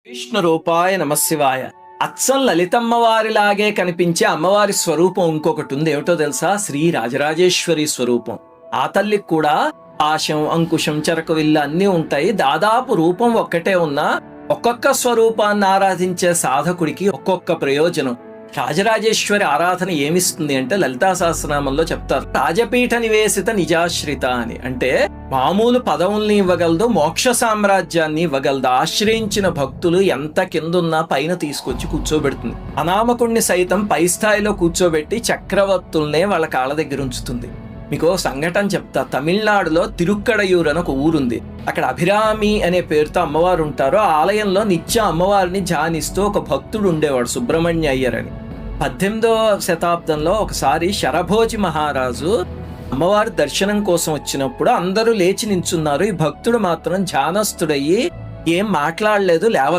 విష్ణు రూపాయ నమశివాయ. అచ్చం లలితమ్మవారిలాగే కనిపించే అమ్మవారి స్వరూపం ఇంకొకటి ఉంది. ఏమిటో తెలుసా? శ్రీ రాజరాజేశ్వరి స్వరూపం. ఆ తల్లికి కూడా పాశం, అంకుశం, చెరకవిల్లు అన్నీ ఉంటాయి. దాదాపు రూపం ఒక్కటే ఉన్నా ఒక్కొక్క స్వరూపాన్ని ఆరాధించే సాధకుడికి ఒక్కొక్క ప్రయోజనం. రాజరాజేశ్వరి ఆరాధన ఏమిస్తుంది అంటే లలితా సహస్రనామంలో చెప్తారు, రాజపీఠ నివేశిత నిజాశ్రిత అని. అంటే మామూలు పదవుల్ని ఇవ్వగలదు, మోక్ష సామ్రాజ్యాన్ని ఇవ్వగలదు. ఆశ్రయించిన భక్తులు ఎంత కిందున్నా పైన తీసుకొచ్చి కూర్చోబెడుతుంది. అనామకుణ్ణి సైతం పై స్థాయిలో కూర్చోబెట్టి చక్రవర్తుల్నే వాళ్ళ కాళ్ళ దగ్గర ఉంచుతుంది. మీకు సంఘటన చెప్తా. తమిళనాడులో తిరుక్కడయూర్ అని ఒక ఊరుంది. అక్కడ అభిరామి అనే పేరుతో అమ్మవారు ఉంటారు. ఆ ఆలయంలో నిత్యం అమ్మవారిని ధ్యానిస్తూ ఒక భక్తుడు ఉండేవాడు, సుబ్రహ్మణ్య అయ్యర్ అని. 18వ శతాబ్దంలో ఒకసారి శరభోజి మహారాజు అమ్మవారి దర్శనం కోసం వచ్చినప్పుడు అందరూ లేచి నించున్నారు. ఈ భక్తుడు మాత్రం ధ్యానస్తుడయ్యి ఏం మాట్లాడలేదు, లేవ